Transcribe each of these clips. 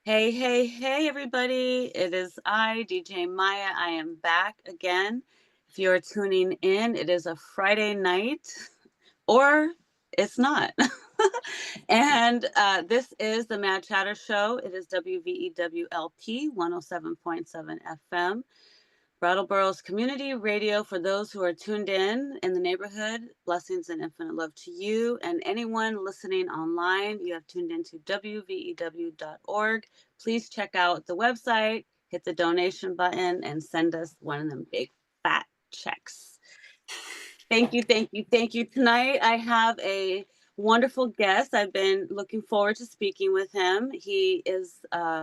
Hey, hey, hey, everybody. It is I, DJ Maya. I am back again. If you're tuning in, it is a Friday night, or it's not. And this is the Mad Chatter Show. It is WVEWLP 107.7 FM. Brattleboro's community radio for those who are tuned in the neighborhood. Blessings and infinite love to you and anyone listening online. You have tuned into WVEW.org. Please check out the website, hit the donation button, and send us one of them big fat checks. Thank you, thank you, thank you. Tonight I have a wonderful guest. I've been looking forward to speaking with him. He is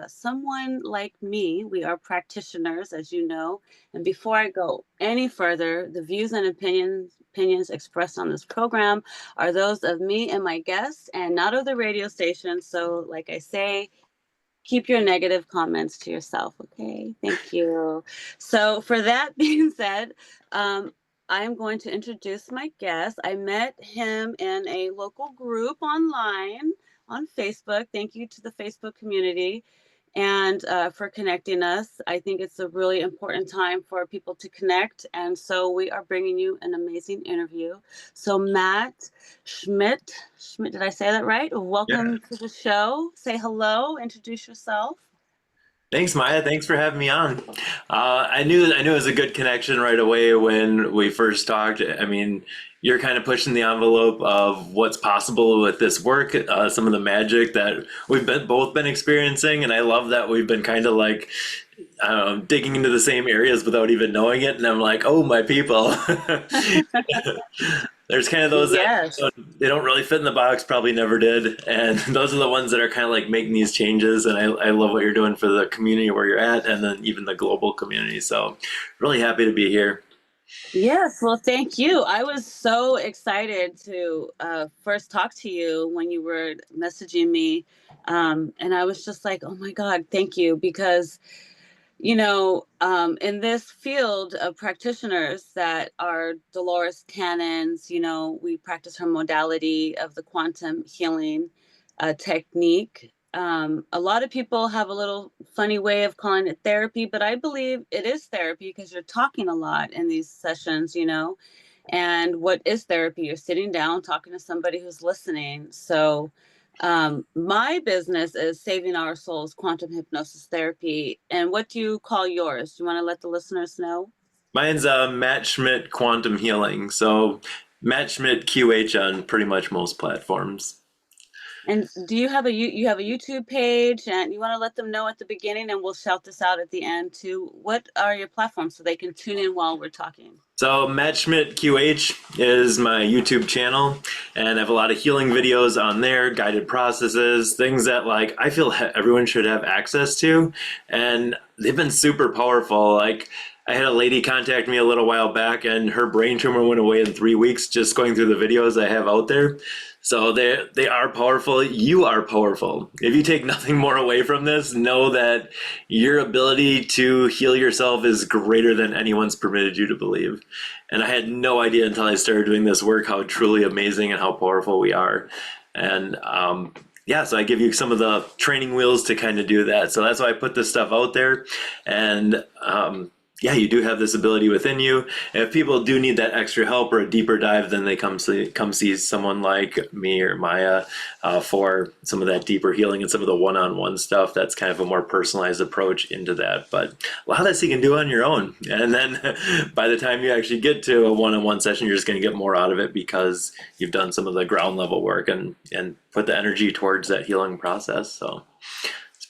someone like me. We are practitioners, as you know. And before I go any further, the views and opinions expressed on this program are those of me and my guests, and not of the radio station. So, like I say, keep your negative comments to yourself, okay? Thank you. So, for that being said, I'm going to introduce my guest. I met him in a local group online on Facebook. Thank you to the Facebook community and for connecting us. I think it's a really important time for people to connect. And so we are bringing you an amazing interview. So Matt Schmidt, did I say that right? Yeah. Welcome to the show. Say hello, introduce yourself. Thanks, Maya. Thanks for having me on. I knew it was a good connection right away when we first talked. I mean, you're kind of pushing the envelope of what's possible with this work, some of the magic that we've both been experiencing, and I love that we've been kind of like digging into the same areas without even knowing it. And I'm like, oh, my people. There's kind of those that Yes. they don't really fit in the box, probably never did. And those are the ones that are kind of like making these changes. And I love what you're doing for the community where you're at and then even the global community. So really happy to be here. Yes, well, thank you. I was so excited to first talk to you when you were messaging me. And I was just like, oh my God, thank you. Because, in this field of practitioners that are Dolores Cannons, we practice her modality of the quantum healing technique. A lot of people have a little funny way of calling it therapy, but I believe it is therapy because you're talking a lot in these sessions. And what is therapy? You're sitting down talking to somebody who's listening. So, my business is Saving Our Souls Quantum Hypnosis Therapy. And what do you call yours? Do you want to let the listeners know? Mine's Matt Schmidt Quantum Healing. So Matt Schmidt QH on pretty much most platforms. And do you have you have a YouTube page, and you want to let them know at the beginning, and we'll shout this out at the end too. What are your platforms so they can tune in while we're talking? So Matt Schmidt QH is my YouTube channel, and I have a lot of healing videos on there, guided processes, things that like I feel everyone should have access to, and they've been super powerful. Like I had a lady contact me a little while back, and her brain tumor went away in 3 weeks just going through the videos I have out there. So they are powerful. You are powerful. If you take nothing more away from this, know that your ability to heal yourself is greater than anyone's permitted you to believe. And I had no idea until I started doing this work how truly amazing and how powerful we are. And yeah, so I give you some of the training wheels to kind of do that. So that's why I put this stuff out there. And yeah, you do have this ability within you. And if people do need that extra help or a deeper dive, then they come see someone like me or Maya for some of that deeper healing and some of the one-on-one stuff. That's kind of a more personalized approach into that. But a lot of this you can do on your own. And then by the time you actually get to a one-on-one session, you're just going to get more out of it because you've done some of the ground level work and put the energy towards that healing process. So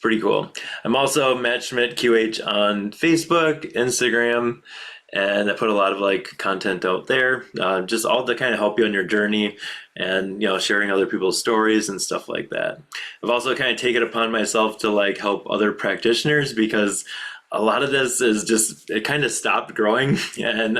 pretty cool. I'm also Matt Schmidt QH on Facebook, Instagram, and I put a lot of like content out there, just all to kind of help you on your journey and sharing other people's stories and stuff like that. I've also kind of taken it upon myself to like help other practitioners because a lot of this is just it kind of stopped growing, and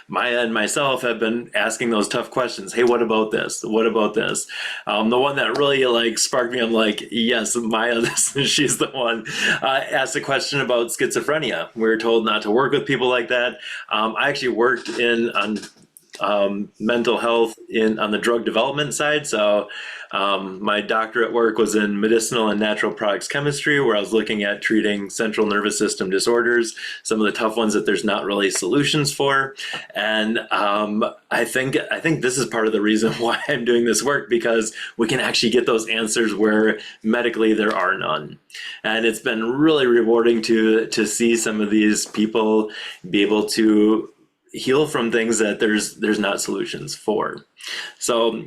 Maya and myself have been asking those tough questions. Hey, what about this? What about this? The one that really like sparked me, I'm like, yes, Maya, she's the one. Asked a question about schizophrenia. We were told not to work with people like that. I actually worked mental health in on the drug development side. So my doctorate work was in medicinal and natural products chemistry, where I was looking at treating central nervous system disorders, some of the tough ones that there's not really solutions for. And I think this is part of the reason why I'm doing this work, because we can actually get those answers where medically there are none. And it's been really rewarding to see some of these people be able to heal from things that there's not solutions for. So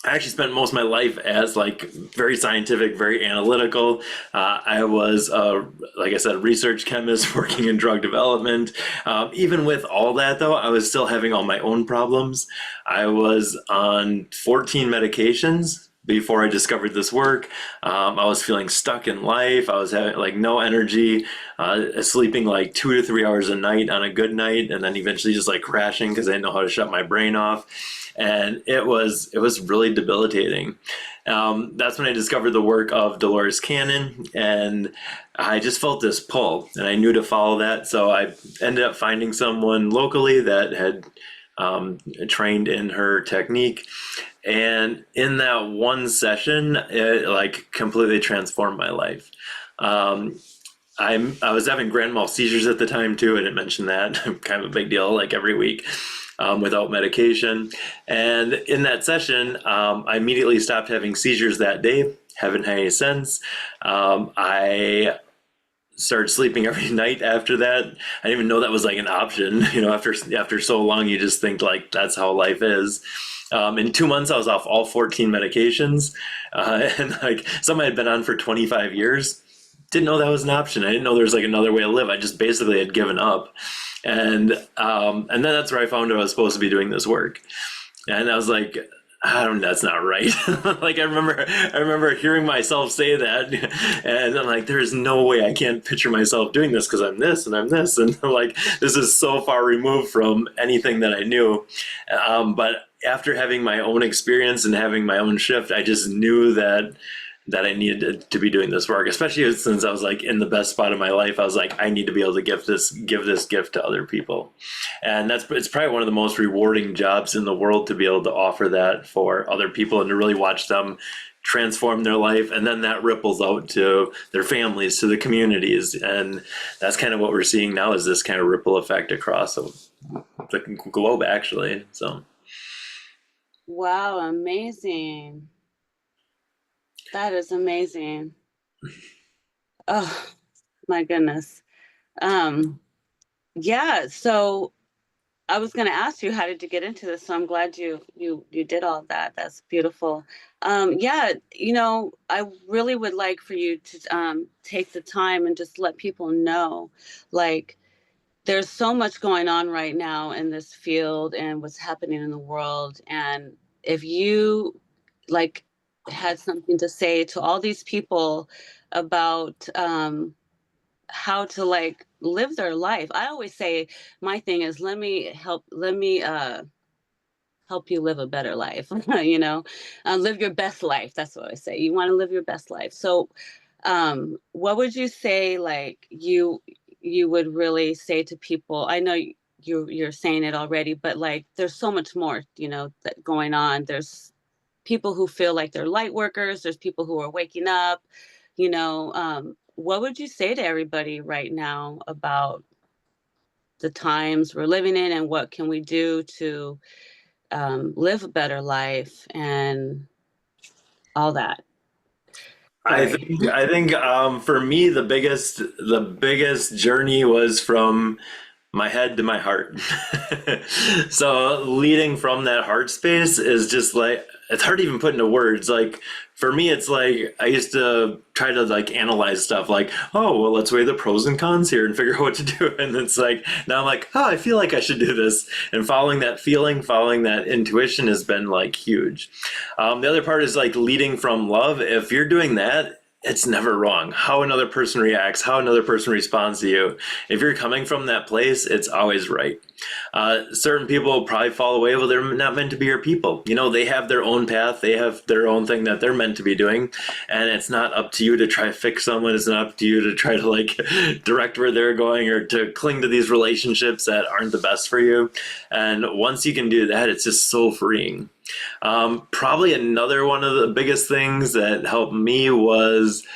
I actually spent most of my life as like very scientific, very analytical. I was, like I said, a research chemist working in drug development. Even with all that, though, I was still having all my own problems. I was on 14 medications before I discovered this work. I was feeling stuck in life. I was having like no energy, sleeping like 2 to 3 hours a night on a good night, and then eventually just like crashing because I didn't know how to shut my brain off. And it was really debilitating. That's when I discovered the work of Dolores Cannon, and I just felt this pull, and I knew to follow that. So I ended up finding someone locally that had trained in her technique, and in that one session, it like completely transformed my life. I was having grand mal seizures at the time too. I didn't mention that. Kind of a big deal, like every week, without medication. And in that session, I immediately stopped having seizures that day. Haven't had any since. I started sleeping every night after that. I didn't even know that was like an option. After so long, you just think like that's how life is. In 2 months, I was off all 14 medications, and like some I had been on for 25 years. Didn't know that was an option. I didn't know there was like another way to live. I just basically had given up, and then that's where I found out I was supposed to be doing this work, and I was like, that's not right. Like I remember hearing myself say that, and I'm like, there's no way I can't picture myself doing this because I'm this and I'm this, and like this is so far removed from anything that I knew. But after having my own experience and having my own shift, I just knew that I needed to be doing this work, especially since I was like in the best spot of my life. I was like, I need to be able to give this gift to other people. And it's probably one of the most rewarding jobs in the world to be able to offer that for other people and to really watch them transform their life. And then that ripples out to their families, to the communities. And that's kind of what we're seeing now, is this kind of ripple effect across the globe, actually. So. Wow, amazing. That is amazing. Oh, my goodness. Yeah, so I was going to ask you, how did you get into this? So I'm glad you did all of that. That's beautiful. Yeah, I really would like for you to take the time and just let people know, like, there's so much going on right now in this field and what's happening in the world. And if you like had something to say to all these people about how to like live their life. I always say my thing is let me help you live a better life. Live your best life. That's what I say. You want to live your best life. So what would you say, like, you would really say to people? I know you're saying it already, but like there's so much more, that going on. There's people who feel like they're light workers. There's people who are waking up. What would you say to everybody right now about the times we're living in, and what can we do to live a better life and all that? I Sorry. think I think for me the biggest journey was from my head to my heart. So leading from that heart space is just like, it's hard to even put into words. Like for me, it's like I used to try to like analyze stuff like, oh, well, let's weigh the pros and cons here and figure out what to do. And it's like, now I'm like, oh, I feel like I should do this. And following that feeling, following that intuition has been like huge. The other part is like leading from love. If you're doing that, it's never wrong. How another person reacts, how another person responds to you. If you're coming from that place, it's always right. Certain people probably fall away. Well, they're not meant to be your people. You know, they have their own path. They have their own thing that they're meant to be doing. And it's not up to you to try to fix someone. It's not up to you to try to like direct where they're going or to cling to these relationships that aren't the best for you. And once you can do that, it's just so freeing. Probably another one of the biggest things that helped me was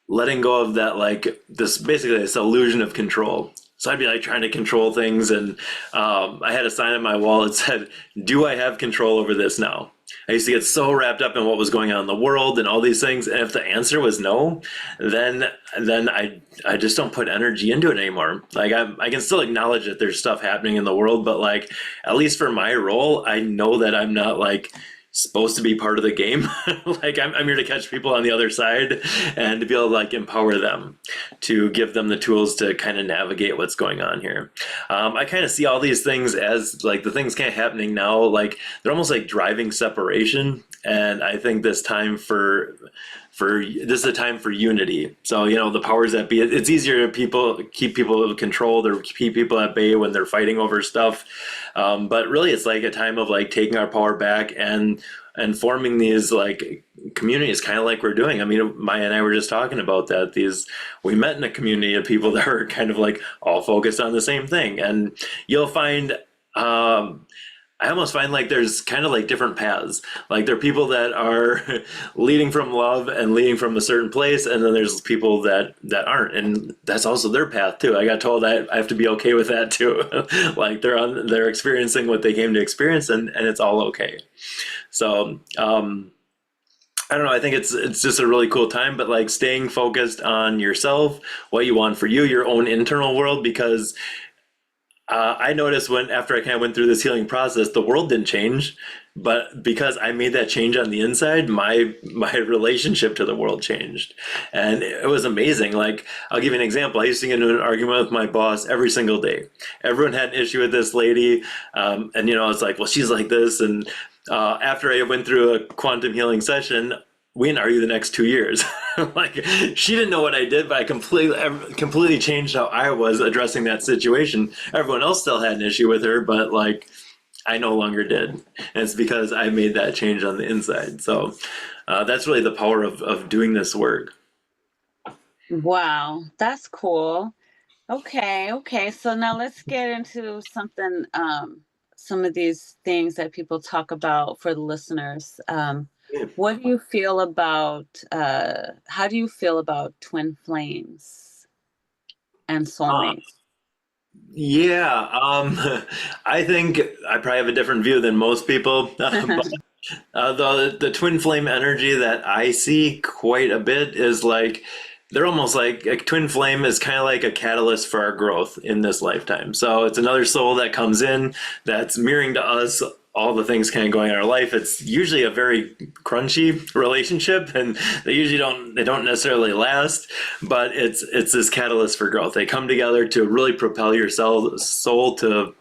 letting go of that, like this basically this illusion of control. So I'd be like trying to control things, and I had a sign on my wall that said, "Do I have control over this now?" I used to get so wrapped up in what was going on in the world and all these things, and if the answer was no, then I just don't put energy into it anymore. Like I can still acknowledge that there's stuff happening in the world, but like at least for my role, I know that I'm not like supposed to be part of the game. Like I'm here to catch people on the other side and to be able to like empower them, to give them the tools to kind of navigate what's going on here. I kind of see all these things as like the things kind of happening now, like they're almost like driving separation. And I think this is a time for unity. So, you know, the powers that be, it's easier to keep people controlled or keep people at bay when they're fighting over stuff. But really it's like a time of like taking our power back and forming these like communities, kind of like we're doing. I mean, Maya and I were just talking about that. We met in a community of people that were kind of like all focused on the same thing. And you'll find, I almost find like there's kind of like different paths. Like there are people that are leading from love and leading from a certain place, and then there's people that aren't, and that's also their path too. I got told that I have to be okay with that too. Like they're experiencing what they came to experience, and it's all okay. So I don't know. I think it's just a really cool time, but like staying focused on yourself, what you want for you, your own internal world, because I noticed when after I kind of went through this healing process, the world didn't change, but because I made that change on the inside, my relationship to the world changed, and it was amazing. Like I'll give you an example. I used to get into an argument with my boss every single day. Everyone had an issue with this lady, and you know, it's like, well, she's like this, and after I went through a quantum healing session, we didn't argue the next 2 years. Like she didn't know what I did, but I completely changed how I was addressing that situation. Everyone else still had an issue with her, but like I no longer did, and it's because I made that change on the inside. So that's really the power of doing this work. Wow, that's cool. Okay, okay. So now let's get into something, some of these things that people talk about for the listeners. What do you feel about, how do you feel about twin flames and Uh, soulmates? yeah, I think I probably have a different view than most people. But the twin flame energy that I see quite a bit is like they're almost like a twin flame is kind of like a catalyst for our growth in this lifetime. So it's another soul that comes in that's mirroring to us all the things kind of going in our life. It's usually a very crunchy relationship, and they don't necessarily last, but it's this catalyst for growth. They come together to really propel your soul to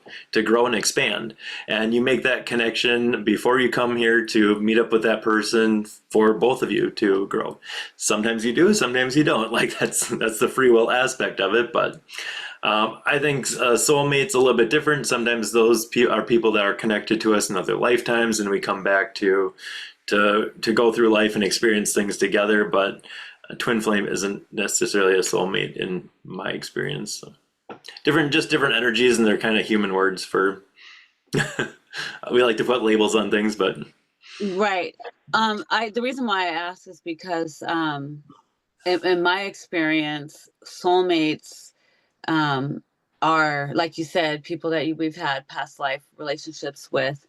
grow and expand. And you make that connection before you come here to meet up with that person for both of you to grow. Sometimes you do, sometimes you don't. Like that's the free will aspect of it, but I think soulmates a little bit different. Sometimes are people that are connected to us in other lifetimes, and we come back to go through life and experience things together. But a twin flame isn't necessarily a soulmate in my experience. So just different energies, and they're kind of human words for. We like to put labels on things, but Right. The reason why I asked is because, in my experience, soulmates, um, are, like you said, people that we've had past life relationships with.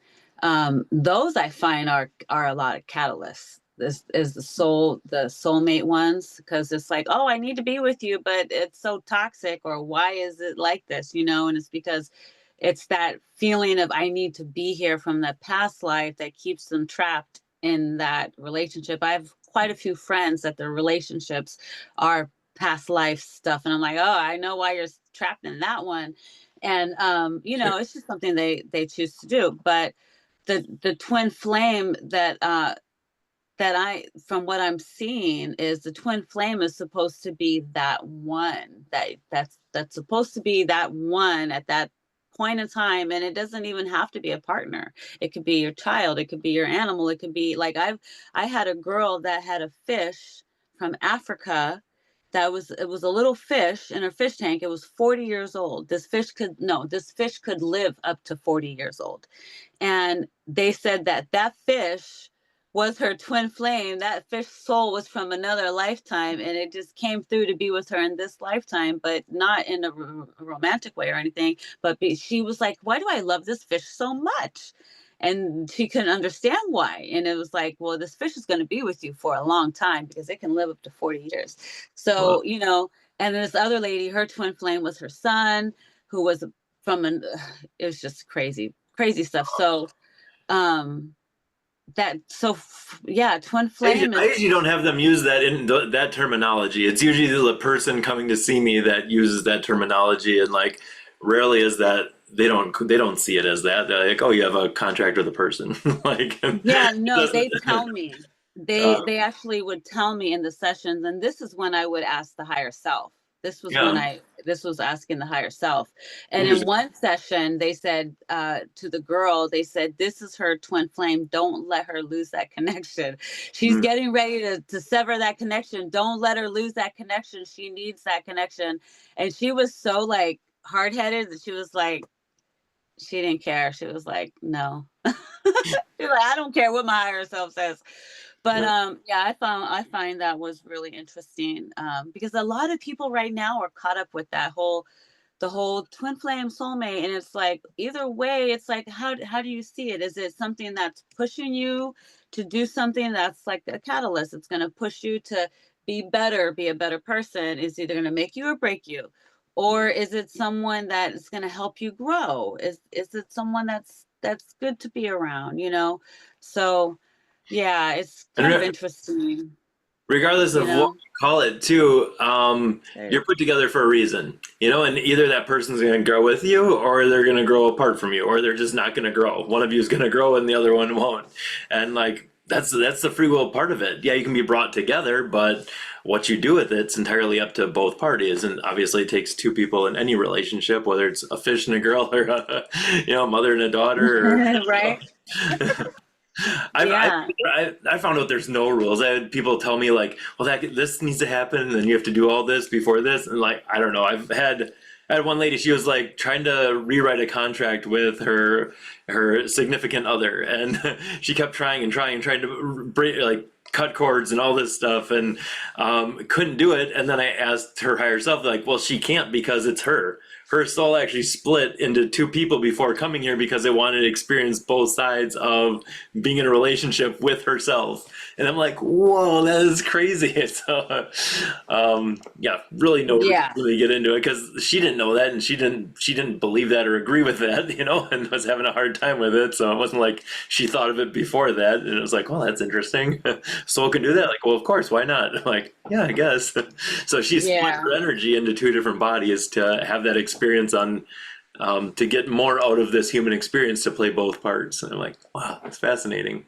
Those I find are a lot of catalysts. This is the soulmate ones, because it's like, oh, I need to be with you, but it's so toxic, or why is it like this, and it's because it's that feeling of I need to be here from the past life that keeps them trapped in that relationship. I have quite a few friends that their relationships are past life stuff, and I'm like, oh, I know why you're trapped in that one. And it's just something they choose to do. But the twin flame that from what I'm seeing, is the twin flame is supposed to be that one that's supposed to be that one at that point in time, and it doesn't even have to be a partner. It could be your child, it could be your animal, it could be like I had a girl that had a fish from Africa. It was a little fish in her fish tank. It was 40 years old. This fish could live up to 40 years old. And they said that that fish was her twin flame. That fish soul was from another lifetime, and it just came through to be with her in this lifetime, but not in a romantic way or anything. But she was like, why do I love this fish so much? And she couldn't understand why. And it was like, well, this fish is going to be with you for a long time because it can live up to 40 years. Well, So, and this other lady, her twin flame was her son, who was from it was just crazy stuff. So, um, yeah, twin flame I is, usually don't have them use that in that terminology. It's usually the person coming to see me that uses that terminology, and like rarely is that they don't see it as that. They're like, oh, you have a contract with a person, like yeah, it no, doesn't. they tell me. Uh, They actually would tell me in the sessions, and this is when I would ask the higher self. yeah, This was asking the higher self. And in interesting. one session, they said to the girl, they said, this is her twin flame. Don't let her lose that connection. She's Mm. getting ready to sever that connection. Don't let her lose that connection. She needs that connection. And she was so like hard headed that she was like, she didn't care. She was like, no. She's like, I don't care what my higher self says. But yeah, I find that was really interesting, because a lot of people right now are caught up with the whole twin flame soulmate, and it's like either way, it's like how do you see it? Is it something that's pushing you to do something that's like a catalyst? It's going to push you to be better, be a better person. Is either going to make you or break you, or is it someone that is going to help you grow? Is it someone that's good to be around? So yeah, it's And kind of interesting. regardless You of what know. you call it, too, Right. you're put together for a reason, and either that person's going to grow with you, or they're going to grow apart from you, or they're just not going to grow. One of you is going to grow, and the other one won't. And like that's the free will part of it. Yeah, you can be brought together, but what you do with it's entirely up to both parties. And obviously, it takes two people in any relationship, whether it's a fish and a girl, or a mother and a daughter, or Right. I've, I, Yeah. I found out there's no rules. I had people tell me like, well, this needs to happen, and then you have to do all this before this, and like, I don't know. I had one lady. She was like trying to rewrite a contract with her significant other, and she kept trying and trying and trying to break, like cut cords and all this stuff, and couldn't do it. And then I asked her higher self, like, well, she can't because it's her. Her soul actually split into two people before coming here because it wanted to experience both sides of being in a relationship with herself. And I'm like, whoa, that is crazy. So, yeah, really no reason Yeah. to really get into it because she didn't know that, and she didn't believe that or agree with that, and was having a hard time with it. So it wasn't like she thought of it before that, and it was like, well, that's interesting. Soul can do that. Like, well, of course, why not? I'm like, yeah, I guess. So she split Yeah. her energy into two different bodies to have that experience to get more out of this human experience to play both parts. And I'm like, wow, that's fascinating.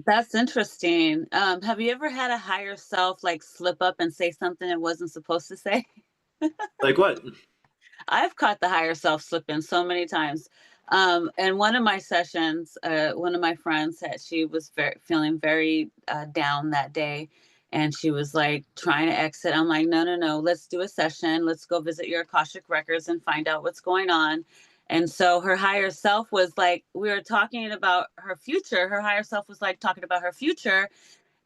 That's interesting. Have you ever had a higher self like slip up and say something it wasn't supposed to say? Like what? I've caught the higher self slipping so many times. And one of my sessions, one of my friends said she was feeling very down that day. And she was like trying to exit. I'm like, no, no, no, let's do a session. Let's go visit your Akashic records and find out what's going on. And so her higher self was like, we were talking about her future. Her higher self was like talking about her future,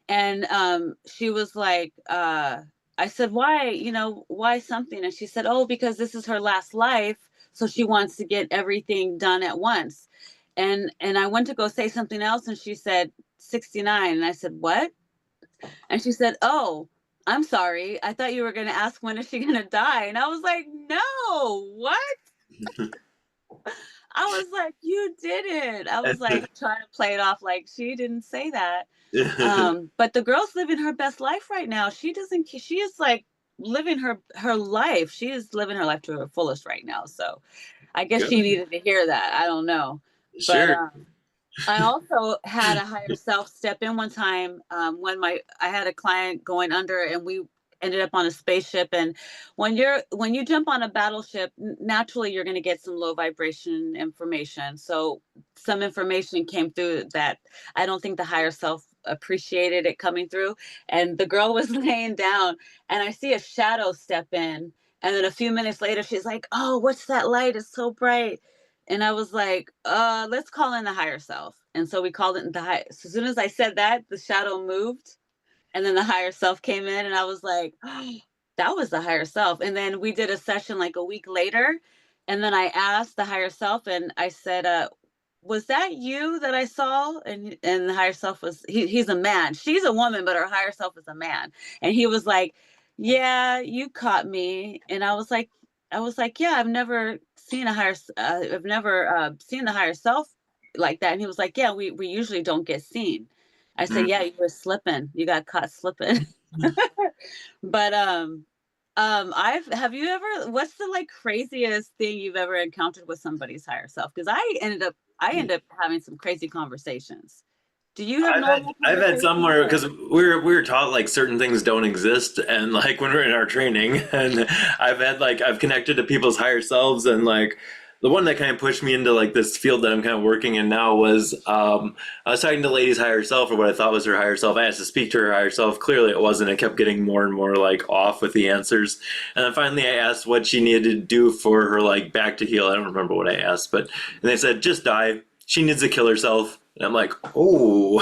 and she was like, I said, why, why something? And she said, oh, because this is her last life, so she wants to get everything done at once. And I went to go say something else, and she said 69. And I said, what? And she said, oh, I'm sorry, I thought you were going to ask when is she going to die. And I was like, no, what? I was like, you didn't. I was like trying to play it off like she didn't say that. But the girl's living her best life right now. She doesn't. She is like living her life. She is living her life to her fullest right now. So I guess she Good. needed to hear that. I don't know, but Sure. I also had a higher self step in one time, when I had a client going under, and we ended up on a spaceship. And when you jump on a battleship, naturally you're going to get some low vibration information. So some information came through that I don't think the higher self appreciated it coming through. And the girl was laying down, and I see a shadow step in. And then a few minutes later, she's like, "Oh, what's that light? It's so bright." And I was like, let's call in the higher self. And so we called it the high. So as soon as I said that, the shadow moved, and then the higher self came in, and I was like, oh, that was the higher self. And then we did a session like a week later. And then I asked the higher self, and I said, was that you that I saw? And the higher self was, he's a man. She's a woman, but her higher self is a man. And he was like, yeah, you caught me. And I was like, yeah, I've never seen the higher self like that. And he was like, yeah, we usually don't get seen. I said, yeah, you were slipping. You got caught slipping. But I've have you ever what's the like craziest thing you've ever encountered with somebody's higher self? Because I ended up having some crazy conversations. Do you have normal I've had conversations somewhere or? because we were taught like certain things don't exist, and like when we're in our training, and I've connected to people's higher selves, and like the one that kind of pushed me into like this field that I'm kind of working in now was I was talking to the lady's higher self, or what I thought was her higher self. I asked to speak to her higher self. Clearly, it wasn't. I kept getting more and more like off with the answers, and then finally I asked what she needed to do for her like back to heal. I don't remember what I asked, but and they said just die. She needs to kill herself. And I'm like, oh,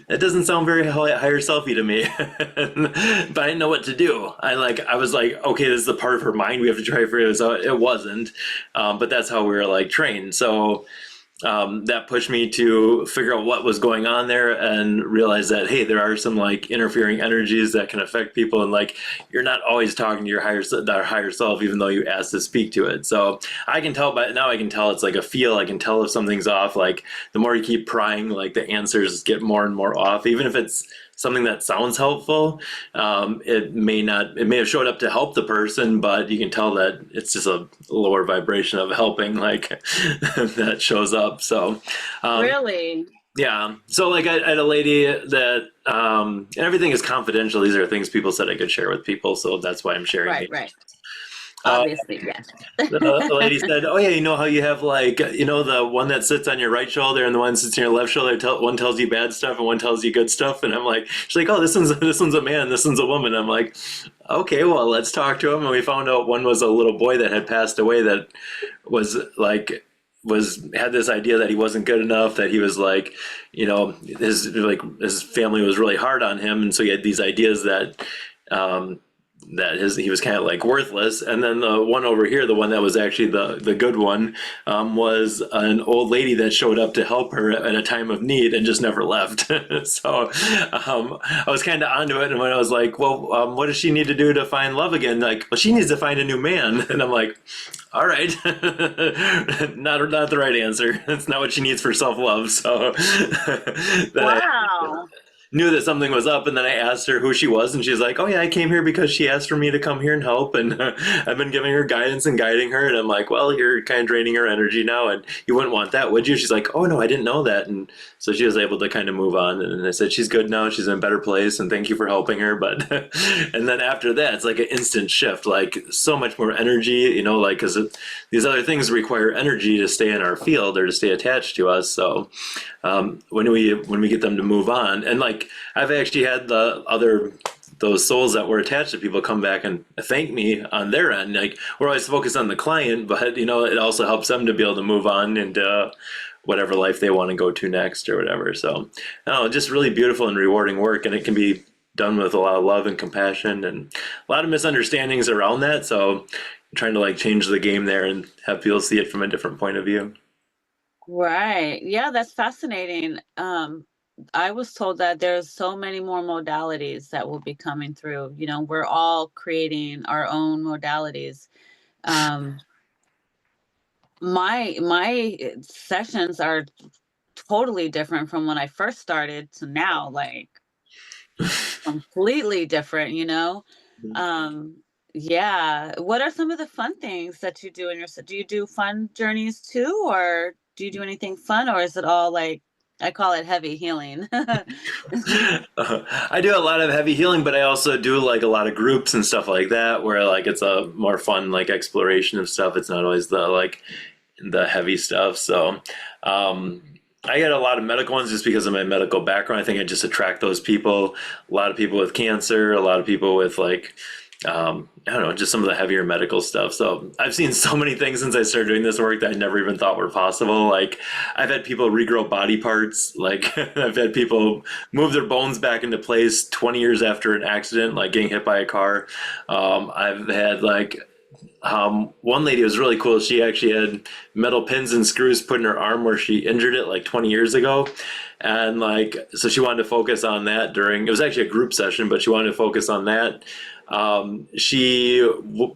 that doesn't sound very higher selfy to me. But I didn't know what to do. I was like, okay, this is the part of her mind we have to try to figure this out. It wasn't, but that's how we were like trained. So that pushed me to figure out what was going on there and realize that hey, there are some like interfering energies that can affect people, and like you're not always talking to your higher self, even though you ask to speak to it. So I can tell by now. I can tell it's like a feel. I can tell if something's off. Like the more you keep prying, like the answers get more and more off, even if it's something that sounds helpful. It may not, it may have showed up to help the person, but you can tell that it's just a lower vibration of helping, like that shows up. So, um, Really? yeah. So like I had a lady that, and everything is confidential. These are things people said I could share with people. So that's why I'm sharing Right, these. right. Uh, Obviously, yes. the lady said, "Oh yeah, you know how you have like the one that sits on your right shoulder and the one that sits on your left shoulder. One tells you bad stuff and one tells you good stuff." And I'm like, she's like, "Oh, this one's a man, this one's a woman." I'm like, "Okay, well, let's talk to him." And we found out one was a little boy that had passed away that was like was had this idea that he wasn't good enough, that he was like, his family was really hard on him, and so he had these ideas that um, he was kind of like worthless. And then the one over here, the one that was actually the good one, was an old lady that showed up to help her at a time of need and just never left. So I was kind of onto it, and when I was like, well, what does she need to do to find love again? Like, well, she needs to find a new man. And I'm like, all right, not the right answer. That's not what she needs for self love. So then I Wow. knew that something was up, and then I asked her who she was, and she's like, "Oh yeah, I came here because she asked for me to come here and help, and I've been giving her guidance and guiding her." And I'm like, "Well, you're kind of draining her energy now, and you wouldn't want that, would you?" She's like, "Oh no, I didn't know that," and so she was able to kind of move on. And I said, "She's good now. She's in a better place, and thank you for helping her." But and then after that, it's like an instant shift, like so much more energy, like because these other things require energy to stay in our field or to stay attached to us. So when we get them to move on, and like I've actually had those souls that were attached to people come back and thank me on their end. Like we're always focused on the client, but it also helps them to be able to move on into whatever life they want to go to next or whatever. So just really beautiful and rewarding work, and it can be done with a lot of love and compassion and a lot of misunderstandings around that. So I'm trying to like change the game there and have people see it from a different point of view. Right. Yeah, that's fascinating. I was told that there's so many more modalities that will be coming through. We're all creating our own modalities. Um, my sessions are totally different from when I first started to now, like completely different. Um, yeah. What are some of the fun things that you do in your do you do fun journeys too, or do you do anything fun, or is it all like I call it heavy healing. I do a lot of heavy healing, but I also do like a lot of groups and stuff like that, where like it's a more fun like exploration of stuff. It's not always the heavy stuff. So um, I get a lot of medical ones just because of my medical background. I think I just attract those people. A lot of people with cancer, a lot of people with like I don't know, just some of the heavier medical stuff. So I've seen so many things since I started doing this work that I never even thought were possible. Like I've had people regrow body parts. Like I've had people move their bones back into place 20 years after an accident, like getting hit by a car. I've had like one lady was really cool. She actually had metal pins and screws put in her arm where she injured it like 20 years ago. And like, so she wanted to focus on that during, it was actually a group session, but she wanted to focus on that. She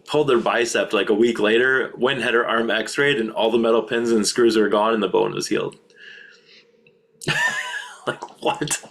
pulled her bicep like a week later, went and had her arm x-rayed, and all the metal pins and screws were gone and the bone was healed. Like, what?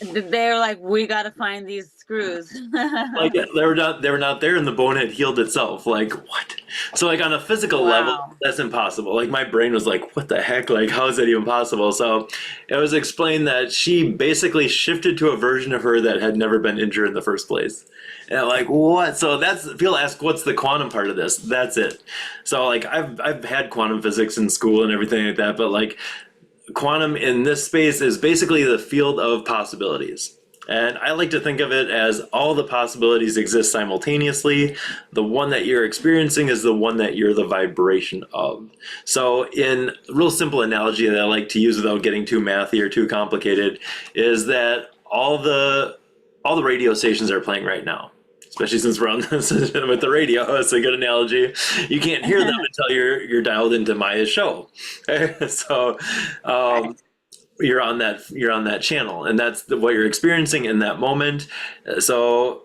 They're like, we got to find these screws. Like they were not there and the bone had healed itself. Like, what? So like on a physical level, Wow. that's impossible. Like my brain was like, what the heck? Like, how is that even possible? So it was explained that she basically shifted to a version of her that had never been injured in the first place. And I'm like, what? So that's, people ask, what's the quantum part of this? That's it. So like I've had quantum physics in school and everything like that, but like quantum in this space is basically the field of possibilities. And I like to think of it as all the possibilities exist simultaneously. The one that you're experiencing is the one that you're the vibration of. So in real simple analogy that I like to use without getting too mathy or too complicated is that all the radio stations are playing right now. Especially since we're on this with the radio, it's a good analogy. You can't hear them until you're dialed into Maya's show. So Right. you're on that channel, and that's what you're experiencing in that moment. So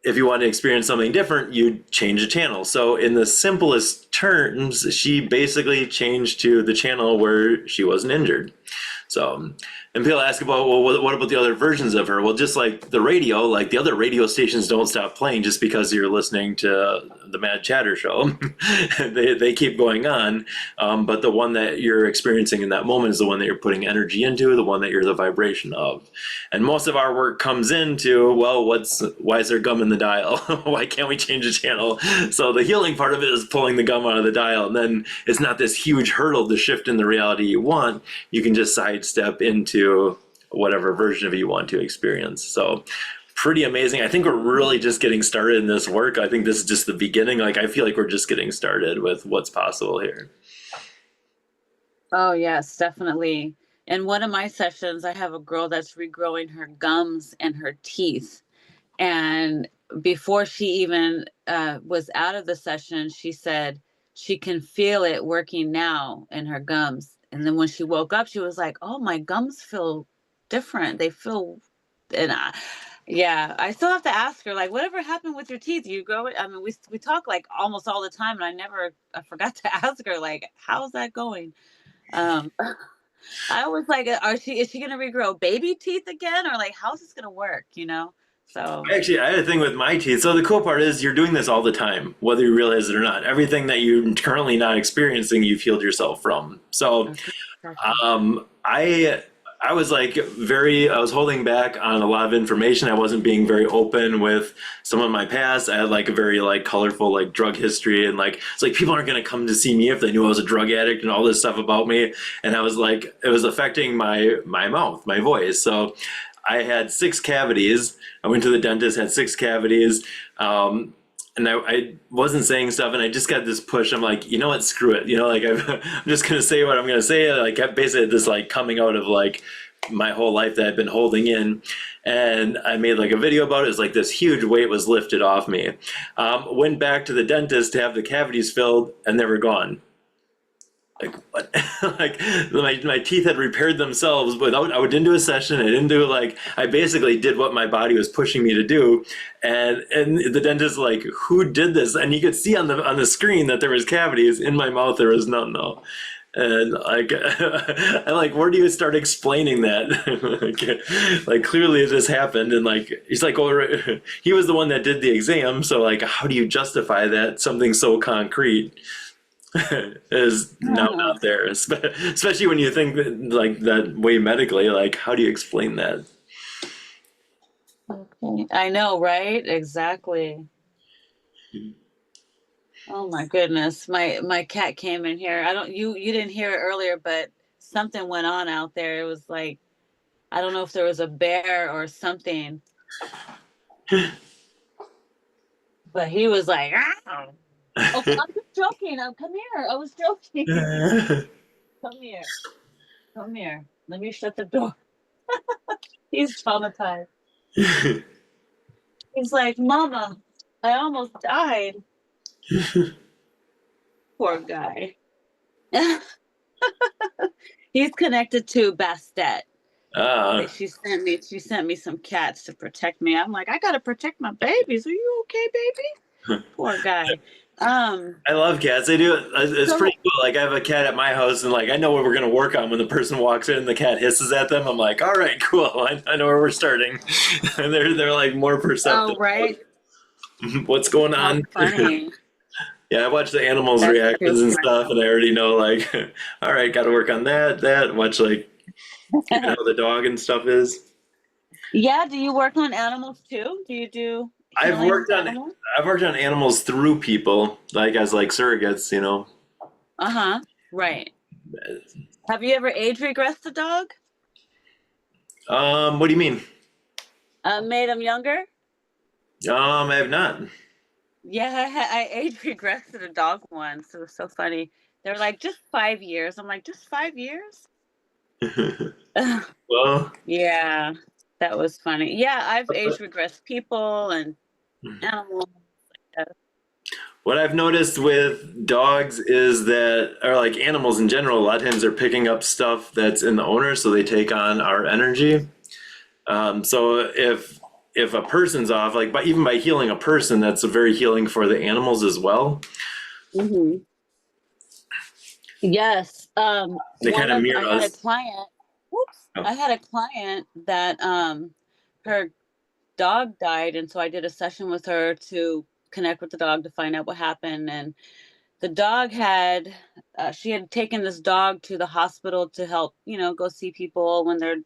if you want to experience something different, you change the channel. So in the simplest terms, she basically changed to the channel where she wasn't injured. So, and people ask about, well, what about the other versions of her? Well, just like the radio, like the other radio stations don't stop playing just because you're listening to the Mad Chatter show. they keep going on. But the one that you're experiencing in that moment is the one that you're putting energy into, the one that you're the vibration of. And most of our work comes into, well, why is there gum in the dial? Why can't we change the channel? So the healing part of it is pulling the gum out of the dial. And then it's not this huge hurdle to shift in the reality you want. You can just sidestep into whatever version of you want to experience. So pretty amazing. I think we're really just getting started in this work. I think this is just the beginning. Like I feel like we're just getting started with what's possible here. Oh, yes, definitely. In one of my sessions, I have a girl that's regrowing her gums and her teeth. And before she even was out of the session, she said she can feel it working now in her gums. And then when she woke up, she was like, "Oh, my gums feel different. They feel," and yeah, I still have to ask her, like, whatever happened with your teeth? You grow it? I mean, we talk like almost all the time, and I forgot to ask her, like, how's that going? Um, I was like, is she gonna regrow baby teeth again, or like, how's this gonna work? So Actually, I had a thing with my teeth. So the cool part is you're doing this all the time, whether you realize it or not. Everything that you're currently not experiencing, you've healed yourself from. So okay, gotcha. I was like I was holding back on a lot of information. I wasn't being very open with some of my past. I had like a very like colorful like drug history, and like it's like people aren't going to come to see me if they knew I was a drug addict and all this stuff about me. And I was like, it was affecting my mouth, my voice. So I had 6 cavities. I went to the dentist, had 6 cavities. And I wasn't saying stuff, and I just got this push. I'm like, you know what, screw it. Like I'm just gonna say what I'm gonna say. Like basically this like coming out of like my whole life that I've been holding in, and I made like a video about it. It's like this huge weight was lifted off me. Went back to the dentist to have the cavities filled, and they were gone. Like what? Like my teeth had repaired themselves without. I didn't do a session. I didn't do like. I basically did what my body was pushing me to do, and the dentist like, who did this? And you could see on the screen that there was cavities in my mouth. There was none though. And like, I'm like, where do you start explaining that? like clearly this happened, and like he's like, oh, he was the one that did the exam, so like, how do you justify that something so concrete? is now not there. Especially when you think that, like that way medically, like how do you explain that? Okay. I know, right? Exactly. Oh my goodness. My cat came in here. I don't you didn't hear it earlier, but something went on out there. It was like I don't know if there was a bear or something, but he was like, "Ah." Oh, I'm just joking. Oh, come here. I was joking. Come here. Come here. Let me shut the door. He's traumatized. He's like, Mama, I almost died. Poor guy. He's connected to Bastet. uh, She sent me some cats to protect me. I'm like, I gotta protect my babies. Are you okay, baby? Poor guy. I love cats. I do. It's So pretty cool. Like I have a cat at my house, and like I know what we're gonna work on when the person walks in and the cat hisses at them. I'm like, all right, cool. I know where we're starting. And they're like more perceptive. oh right. What's going How on? funny. Yeah, I watch the animals' That's too reactions and stuff, and I already know like, all right, got to work on that. Watch like even funny. how the dog and stuff is. Yeah, do you work on animals too? Do you do I've healing with worked on animals? I've worked on animals through people, like as like surrogates, you know. Uh-huh. Right. Have you ever age regressed a dog? What do you mean? Made them younger? I have not. Yeah, I age regressed a dog once. It was so funny. They're like, just 5 years. I'm like, just 5 years? Well, Yeah, that was funny. Yeah, I've age regressed people and animals. Yeah. what I've noticed with dogs is that, or like animals in general, a lot of times they're picking up stuff that's in the owner, so they take on our energy. So if a person's off, like by even by healing a person, that's a very healing for the animals as well. Hmm. Yes. They kind of I mirror had a us. client. Whoops. Oh. I had a client that her dog died, and so I did a session with her to connect with the dog to find out what happened. And the dog had she had taken this dog to the hospital to help, go see people when they're,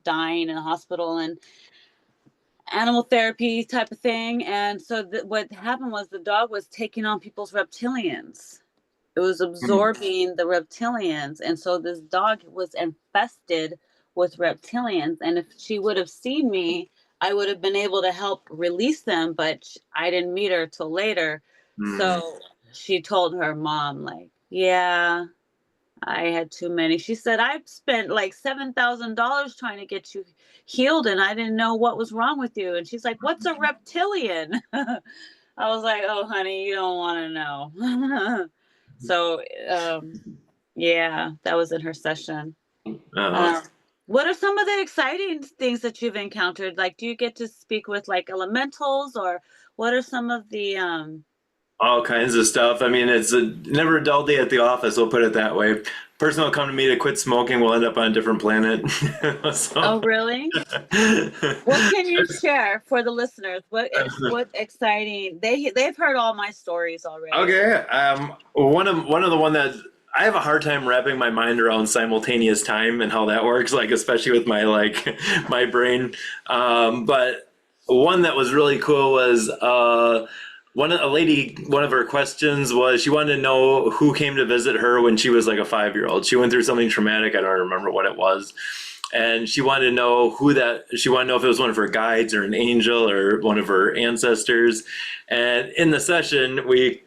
dying in a hospital and animal therapy type of thing. And so what happened was the dog was taking on people's reptilians. It was Hmm. absorbing the reptilians. And so this dog was infested with reptilians. And if she would have seen me, I would have been able to help release them, but I didn't meet her till later. Hmm. So she told her mom, like, yeah, I had too many. She said, I've spent like $7,000 trying to get you healed, and I didn't know what was wrong with you. And she's like, what's a reptilian? I was like, oh, honey, you don't want to know. So, yeah, that was in her session. Uh, Um, what are some of the exciting things that you've encountered? Like, do you get to speak with like elementals, or what are some of the all kinds of stuff. I mean, it's never a dull day at the office. We'll put it that way. Person will come to me to quit smoking. We'll end up on a different planet. So, oh, really? What can you share for the listeners? What exciting? They've heard all my stories already. okay. One of the one that I have a hard time wrapping my mind around simultaneous time and how that works. Like especially with my like my brain. But one that was really cool was a lady. One of her questions was she wanted to know who came to visit her when she was like a 5-year-old. She went through something traumatic. I don't remember what it was, and she wanted to know who that she wanted to know if it was one of her guides or an angel or one of her ancestors. And in the session we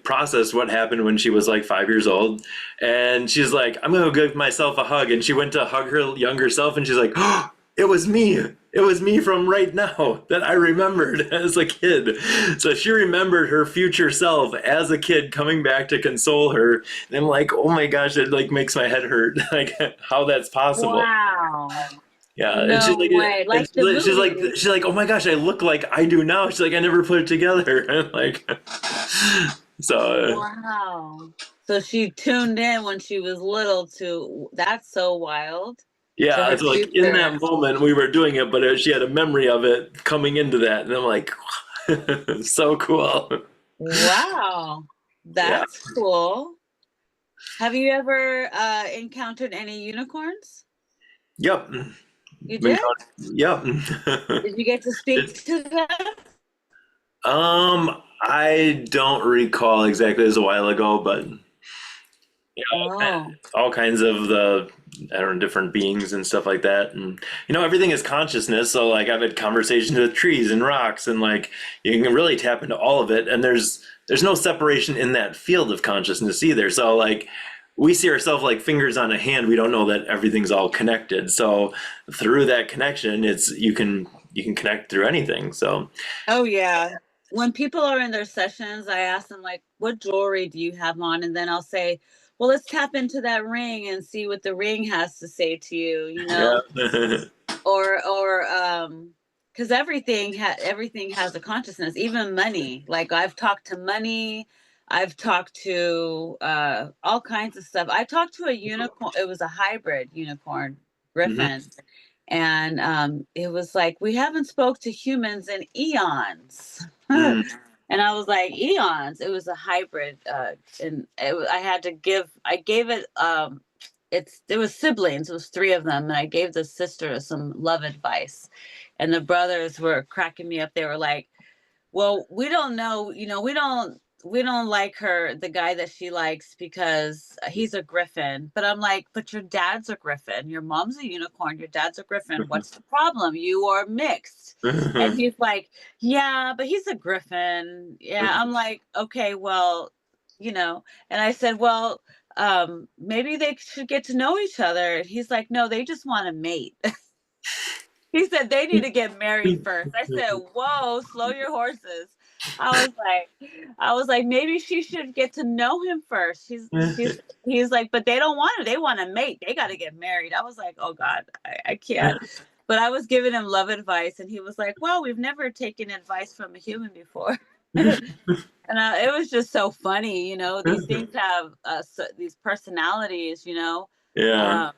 processed what happened when she was like 5 years old, and she's like, I'm gonna give myself a hug. And she went to hug her younger self, and she's like, oh, it was me. It was me from right now that I remembered as a kid. So she remembered her future self as a kid coming back to console her. And I'm like, oh my gosh, it like makes my head hurt. Like how that's possible. Wow. Yeah, and No way. and Like the movies. she's like, oh my gosh, I look like I do now. She's like, I never put it together. And like, so Wow. So she tuned in when she was little to that's so wild to yeah, her so like in future. that moment we were doing it, but she had a memory of it coming into that, and I'm like, so cool. Wow. Yeah, That's cool. Have you ever encountered any unicorns? Yep. You Been did? Yep. Did you get to speak to them? I don't recall exactly. It was a while ago, but Oh, all kinds of the I don't know different beings and stuff like that, and everything is consciousness. So like I've had conversations with trees and rocks, and like you can really tap into all of it. And there's no separation in that field of consciousness either. So like we see ourselves like fingers on a hand. We don't know that everything's all connected. So through that connection, it's you can connect through anything. So oh yeah. When people are in their sessions, I ask them like, "What jewelry do you have on?" And then I'll say, "Well, let's tap into that ring and see what the ring has to say to you." You yeah. know, or because everything has a consciousness, even money. Like I've talked to money, I've talked to all kinds of stuff. I talked to a unicorn. It was a hybrid unicorn Mhm. griffin, and it was like we haven't spoke to humans in eons. Mm. And I was like, eons. It was a hybrid, and I gave it there was siblings, it was three of them, and I gave the sister some love advice, and the brothers were cracking me up. They were like, well, we don't know, we don't like her, the guy that she likes, because he's a griffin. But I'm like, but your dad's a griffin, your mom's a unicorn, your dad's a griffin, what's the problem? You are mixed. And he's like, yeah, but he's a griffin. Yeah, I'm like, okay, well, and I said, well, maybe they should get to know each other. And he's like, no, they just want to mate. He said they need to get married first. I said, "Whoa, slow your horses." I was I was like, maybe she should get to know him first. He's like, but they don't want to. They want to mate. They got to get married. I was like, oh God, I can't. But I was giving him love advice, and he was like, well, we've never taken advice from a human before. And it was just so funny, These things have these personalities, Yeah. Um,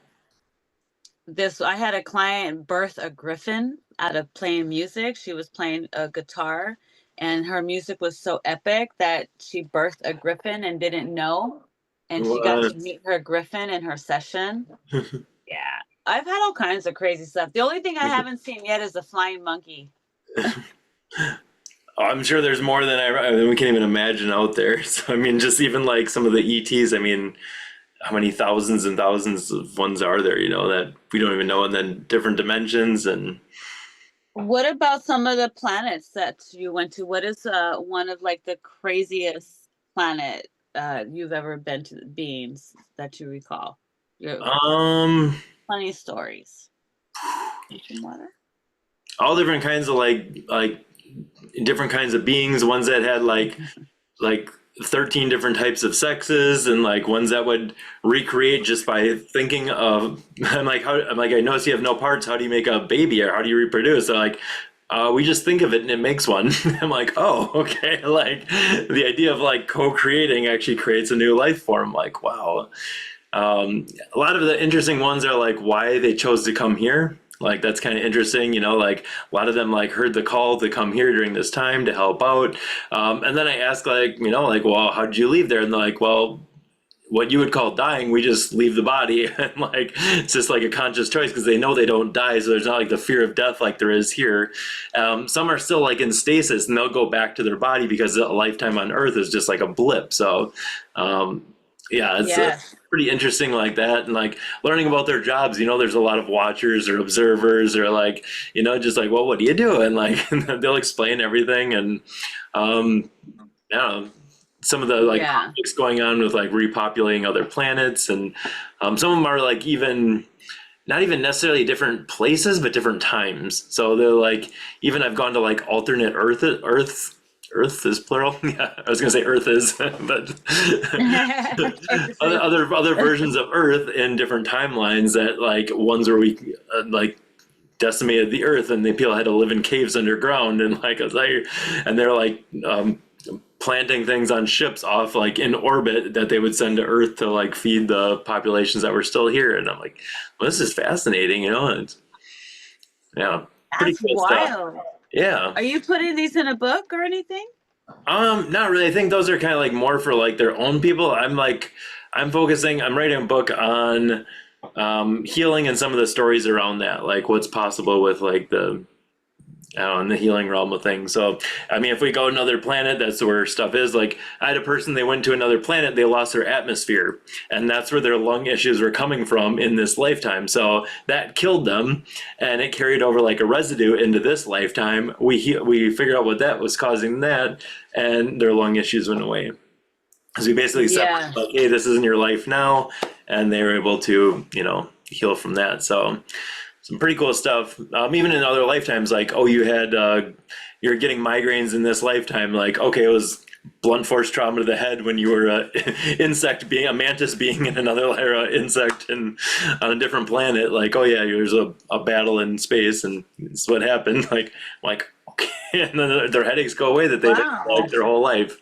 this I had a client birth a griffin out of playing music. She was playing a guitar, and her music was so epic that she birthed a griffin and didn't know. And she got to What? meet her griffin in her session. Yeah. I've had all kinds of crazy stuff. The only thing I haven't seen yet is a flying monkey. I'm sure there's more than we can even imagine out there. So I mean, just even like some of the ETs. I mean, how many thousands and thousands of ones are there? That we don't even know, and then different dimensions and. What about some of the planets that you went to? What is one of like the craziest planet you've ever been to, beings that you recall? Your Um, funny stories. Need some water? all different kinds of like different kinds of beings. Ones that had like 13 different types of sexes, and like ones that would recreate just by thinking of. I'm like I notice you have no parts. How do you make a baby, or how do you reproduce? They're like. We just think of it and it makes one. I'm like, oh, okay. Like the idea of like co-creating actually creates a new life form. Like, wow. A lot of the interesting ones are like why they chose to come here. Like that's kind of interesting, like a lot of them like heard the call to come here during this time to help out. And then I ask like, well, how did you leave there? And they're like, well, what you would call dying, we just leave the body. And like it's just like a conscious choice because they know they don't die, so there's not like the fear of death like there is here. Some are still like in stasis and they'll go back to their body because a lifetime on Earth is just like a blip. So yeah, it's Yes. pretty interesting like that. And like learning about their jobs, there's a lot of watchers or observers or like, just like, well, what do you do? And like they'll explain everything. And yeah, some of the like Yeah. conflicts going on with like repopulating other planets, and some of them are like even not even necessarily different places, but different times. So they're like even I've gone to like alternate Earth is plural. Yeah, I was gonna say Earth is, but other versions of Earth in different timelines. That like ones where we like decimated the Earth and the people had to live in caves underground, and like I was like, and they're like planting things on ships off like in orbit that they would send to Earth to like feed the populations that were still here. And I'm like, well, this is fascinating, and yeah, pretty That's cool stuff. wild. Yeah. Are you putting these in a book or anything? Not really. I think those are kind of like more for like their own people. I'm like, I'm writing a book on healing and some of the stories around that, like what's possible with like in the healing realm of things. So, I mean, if we go another planet, that's where stuff is. Like, I had a person, they went to another planet, they lost their atmosphere, and that's where their lung issues were coming from in this lifetime. So that killed them, and it carried over like a residue into this lifetime. We figured out what that was causing that, and their lung issues went away. Because we basically separated, Yeah. like, hey, this isn't your life now, and they were able to, heal from that. So some pretty cool stuff. Even in other lifetimes, like, oh, you're getting migraines in this lifetime. Like, okay, it was blunt force trauma to the head when you were a mantis being in another insect and on a different planet. Like, oh yeah, there's a battle in space, and it's what happened. Like, okay, and then their headaches go away that they've had Wow. like their whole life.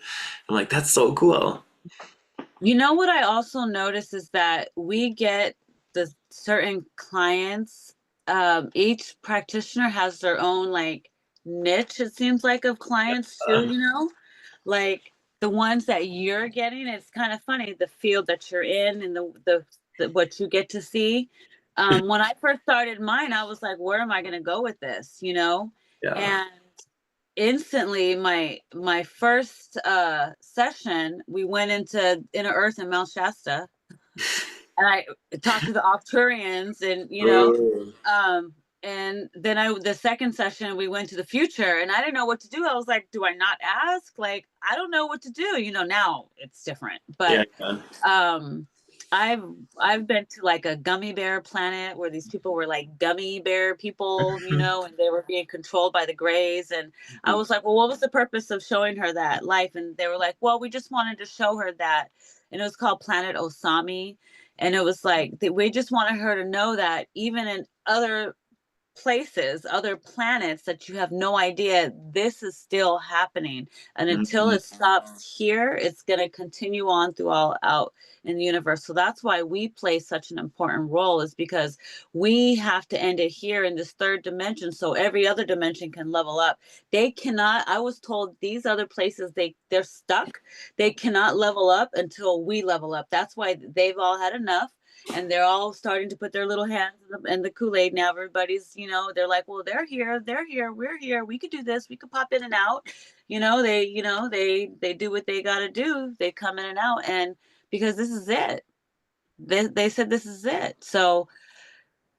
I'm like, that's so cool. You know what I also notice is that we get the certain clients, each practitioner has their own like niche, it seems like, of clients too, like the ones that you're getting, it's kind of funny, the field that you're in and the what you get to see. When I first started mine, I was like, where am I going to go with this, Yeah. And instantly my first session, we went into inner earth in Mount Shasta, and I talked to the Arcturians, and Ooh. and then the second session we went to the future, and I didn't know what to do. I was like, do I not ask? Like, I don't know what to do. Now it's different, but Yeah. Yeah. um I've I've been to like a gummy bear planet where these people were like gummy bear people, and they were being controlled by the grays. And I was like, well, what was the purpose of showing her that life? And they were like, well, we just wanted to show her that. And it was called Planet Osami. And it was like, we just wanted her to know that even in other places, other planets that you have no idea, this is still happening. And until Mhm. it stops here, it's going to continue on through all out in the universe. So that's why we play such an important role, is because we have to end it here in this third dimension so every other dimension can level up. They cannot, I was told these other places, they're stuck. They cannot level up until we level up. That's why they've all had enough, and they're all starting to put their little hands in the Kool-Aid now. Everybody's, they're like, well, they're here, we're here, we could do this, we could pop in and out. They do what they got to do. They come in and out, and because this is it, they said this is it. So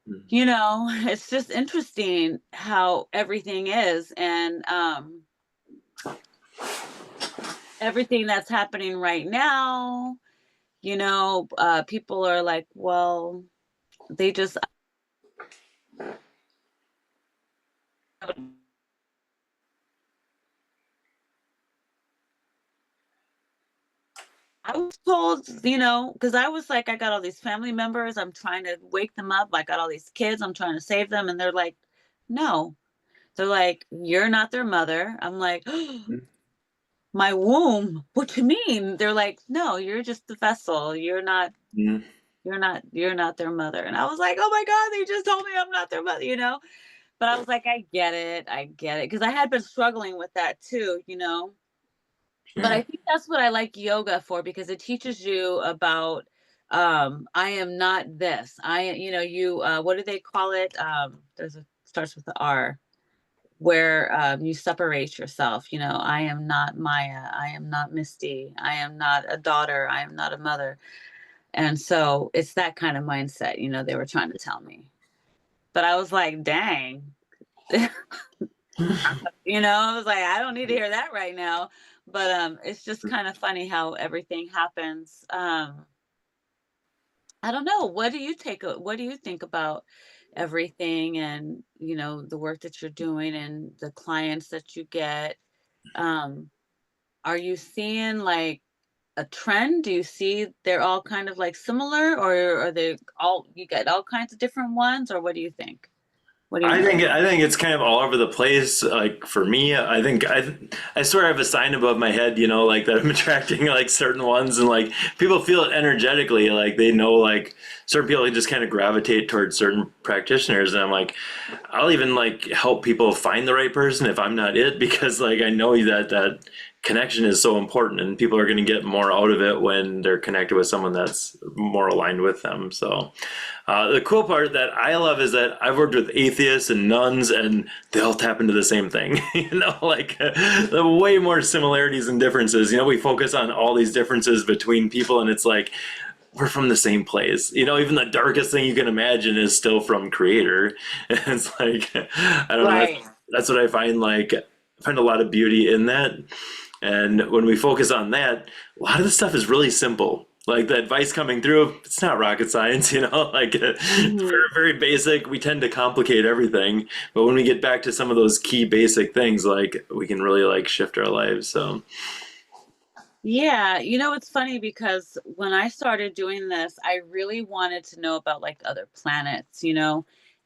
it's just interesting how everything is, and everything that's happening right now. People are like, well, they just I was told, because I was like, I got all these family members, I'm trying to wake them up. I got all these kids, I'm trying to save them. And they're like, no. They're like, you're not their mother. I'm like, my womb. What you mean? They're like, no, you're just the vessel. Mhm. You're not their mother. And I was like, oh my God, they just told me I'm not their mother. But I was like, I get it. I get it. Because I had been struggling with that too. But Yeah. I think that's what I like yoga for, because it teaches you about, I am not this. What do they call it? There's a starts with the R, where you separate yourself. I am not Maya. I am not Misty. I am not a daughter. I am not a mother. And so it's that kind of mindset, they were trying to tell me. But I was like, dang. I was like, I don't need to hear that right now. But it's just kind of funny how everything happens. I don't know. What do you think about everything, and the work that you're doing and the clients that you get? Um, are you seeing like a trend? Do you see they're all kind of like similar, or are they all, you get all kinds of different ones, or what do you think? What do you I know? think I think it's kind of all over the place. Like for me, I swear I have a sign above my head, like that I'm attracting like certain ones, and like people feel it energetically, like they know like certain people just kind of gravitate towards certain practitioners, and I'm like, I'll even like help people find the right person if I'm not it, because like I know that connection is so important, and people are going to get more out of it when they're connected with someone that's more aligned with them. So the cool part that I love is that I've worked with atheists and nuns, and they all tap into the same thing. Like the way more similarities and differences. We focus on all these differences between people, and it's like we're from the same place. Even the darkest thing you can imagine is still from Creator. And it's like, I don't know. Right. That's what I find. Like, I find a lot of beauty in that. And when we focus on that, a lot of the stuff is really simple. Like the advice coming through, it's not rocket science, like it's Hmm. very, very basic. We tend to complicate everything, but when we get back to some of those key basic things, like we can really like shift our lives. So, Yeah, it's funny because when I started doing this, I really wanted to know about like other planets,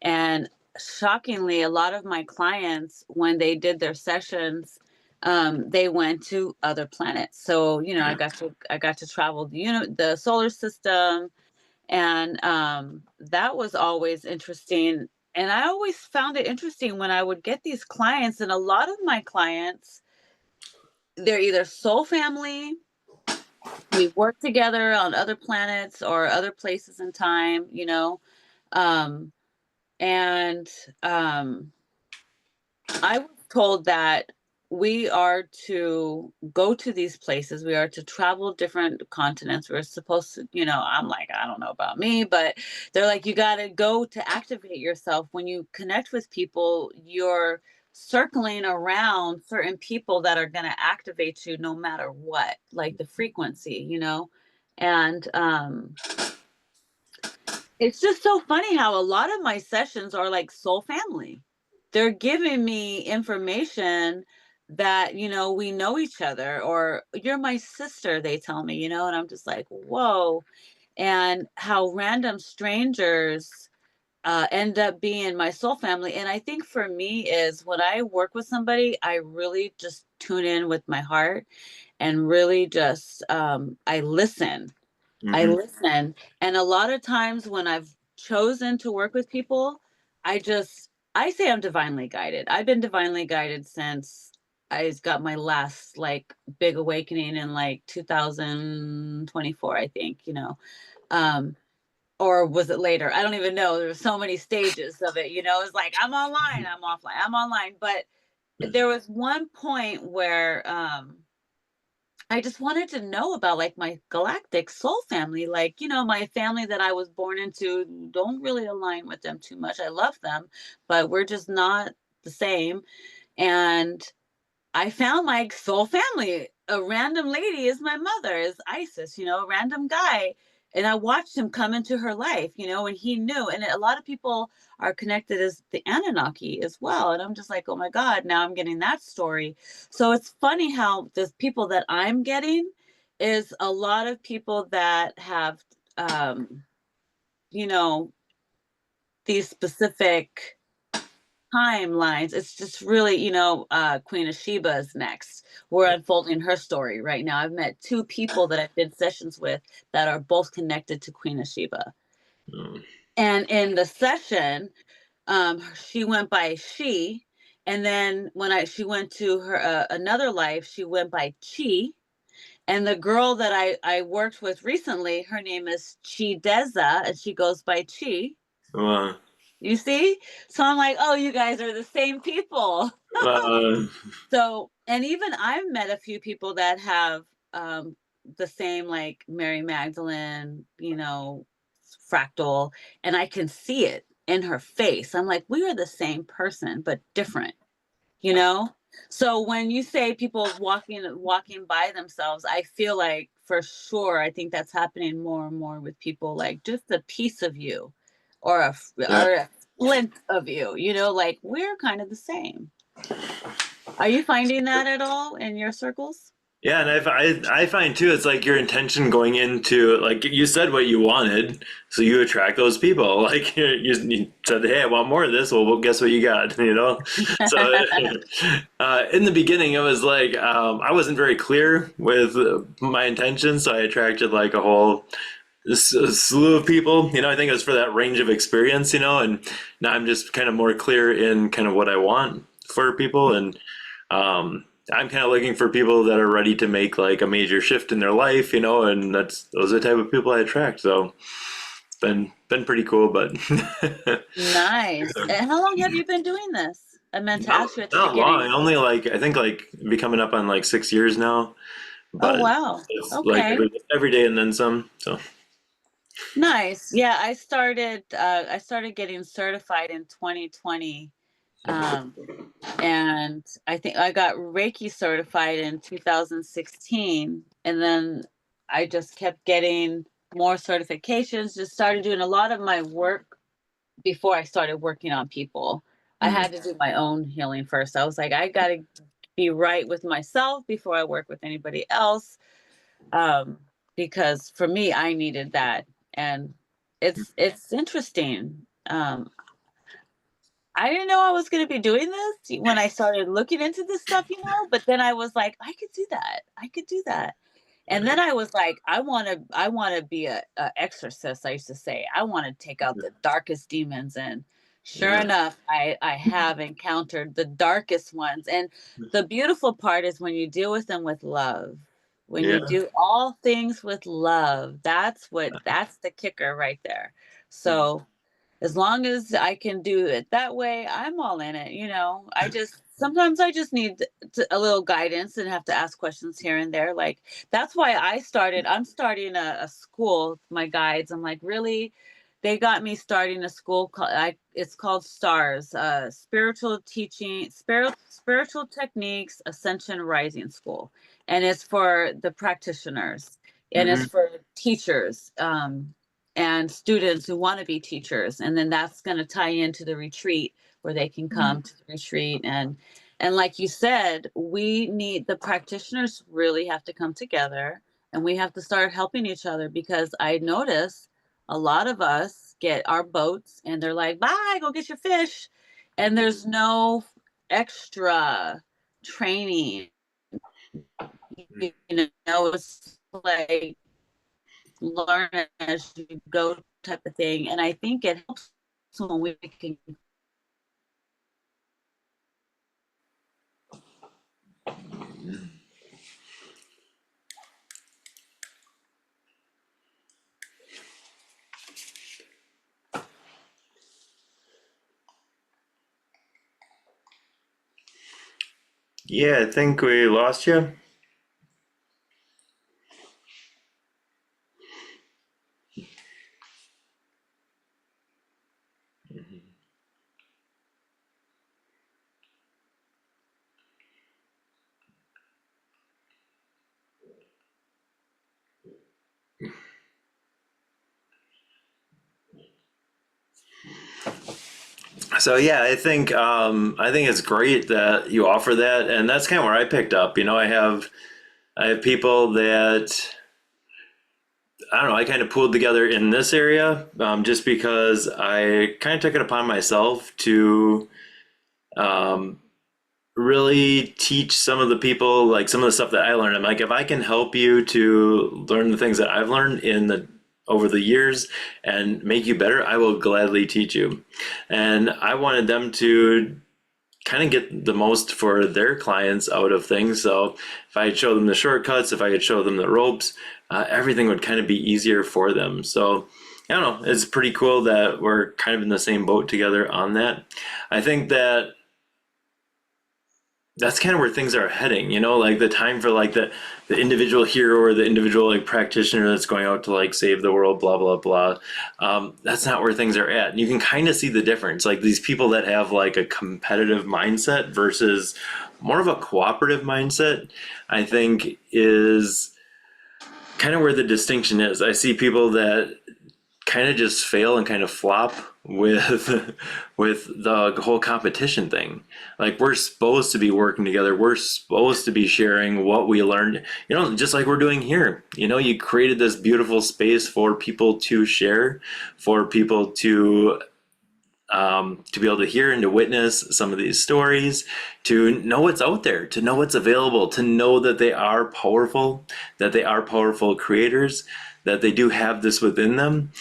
and shockingly, a lot of my clients, when they did their sessions, they went to other planets. So, I got to travel, the solar system, and that was always interesting. And I always found it interesting when I would get these clients, and a lot of my clients, they're either soul family, we work together on other planets or other places in time, um, and I was told that we are to go to these places. We are to travel different continents. We're supposed to, I'm like, I don't know about me, but they're like, you got to go to activate yourself. When you connect with people, you're circling around certain people that are going to activate you no matter what, like the frequency, and it's just so funny how a lot of my sessions are like soul family. They're giving me information that, we know each other, or you're my sister, they tell me, and I'm just like, whoa. And how random strangers end up being my soul family. And I think for me is when I work with somebody, I really just tune in with my heart and really just, I listen. I mhm. listen. And a lot of times when I've chosen to work with people, I say I'm divinely guided. I've been divinely guided since I got my last like big awakening in like 2024, I think, Um, or was it later? I don't even know. There were so many stages of it, It's like I'm online, I'm offline, I'm online. But there was one point where I just wanted to know about like my galactic soul family, like, my family that I was born into don't really align with them too much. I love them, but we're just not the same. And I found my soul family. A random lady is my mother, is Isis, a random guy. And I watched him come into her life, and he knew. And a lot of people are connected as the Anunnaki as well. And I'm just like, oh my God, now I'm getting that story. So it's funny how the people that I'm getting is a lot of people that have, um, you know, these specific timelines. It's just really, Queen of Sheba is next. We're unfolding her story right now. I've met two people that I've did sessions with that are both connected to Queen of Sheba. Mm. And in the session, she went by she, and then when she went to her another life, she went by Chi. And the girl that I worked with recently, her name is Chi Deza, and she goes by Chi. Well, You see? So I'm like, oh, you guys are the same people. uh, So, and even I've met a few people that have the same, like Mary Magdalene, fractal, and I can see it in her face. I'm like, we are the same person, but different, you know? So when you say people walking by themselves, I feel like for sure, I think that's happening more and more with people, like just a piece of you or yeah. a splint of you, like we're kind of the same. Are you finding that at all in your circles? Yeah, and I find too, it's like your intention going into, like you said what you wanted, so you attract those people. Like you said, hey, I want more of this. Well, guess what you got, So in the beginning, it was like I wasn't very clear with my intentions, so I attracted like a whole slew of people. I think it was for that range of experience, and now I'm just kind of more clear in kind of what I want for people, and I'm kind of looking for people that are ready to make like a major shift in their life, and those are the type of people I attract. So it's been pretty cool, but Nice. And how long have you been doing this? I meant to not ask you at the not long. beginning. Only like I think like be coming up on like 6 years now, Oh, but wow. it's like Okay. every day and then some. So Nice. Yeah, I started getting certified in 2020. Um, and I think I got Reiki certified in 2016, and then I just kept getting more certifications, just started doing a lot of my work before I started working on people. I mm, had to do my own healing first. I was like, I got to be right with myself before I work with anybody else. Um, because for me, I needed that. And it's interesting. I didn't know I was going to be doing this when I started looking into this stuff, but then I was like, I could do that. I could do that. And then I was like, I want to be a exorcist. I used to say, I want to take out the darkest demons. And sure yeah, enough, I have encountered the darkest ones. And the beautiful part is when you deal with them with love. When you yeah, do all things with love, that's the kicker right there. So as long as I can do it that way, I'm all in it. I just sometimes I just need a little guidance and have to ask questions here and there. Like that's why I'm starting a school, my guides. I'm like, really? They got me starting a school it's called STARS, spiritual techniques ascension rising school. And it's for the practitioners and it's hmm for teachers. And students who want to be teachers, and then that's going to tie into the retreat where they can come to the retreat. And like you said, the practitioners really have to come together, and we have to start helping each other, because I notice a lot of us get our boats and they're like, bye, go get your fish, and there's no extra training. It's like learn as you go type of thing. And I think it helps when we can. yeah. I think we lost you. So yeah, I think it's great that you offer that, and that's kind of where I picked up. I have people that I don't know. I kind of pulled together in this area, just because I kind of took it upon myself to um, really teach some of the people like some of the stuff that I learned. I'm like, if I can help you to learn the things that I've learned in the over the years and make you better, I will gladly teach you. And I wanted them to kind of get the most for their clients out of things. So if I could show them the shortcuts, if I could show them the ropes, everything would kind of be easier for them. So I don't know, it's pretty cool that we're kind of in the same boat together on that. I think that that's kind of where things are heading, like the time for like the individual hero or the individual like practitioner that's going out to like save the world, blah blah blah. That's not where things are at, and you can kind of see the difference. Like these people that have like a competitive mindset versus more of a cooperative mindset, I think is kind of where the distinction is. I see people that kind of just fail and kind of flop with with the whole competition thing. Like we're supposed to be working together. We're supposed to be sharing what we learned, just like we're doing here. You created this beautiful space for people to share, for people to be able to hear and to witness some of these stories, to know what's out there, to know what's available, to know that they are powerful, that they are powerful creators, that they do have this within them,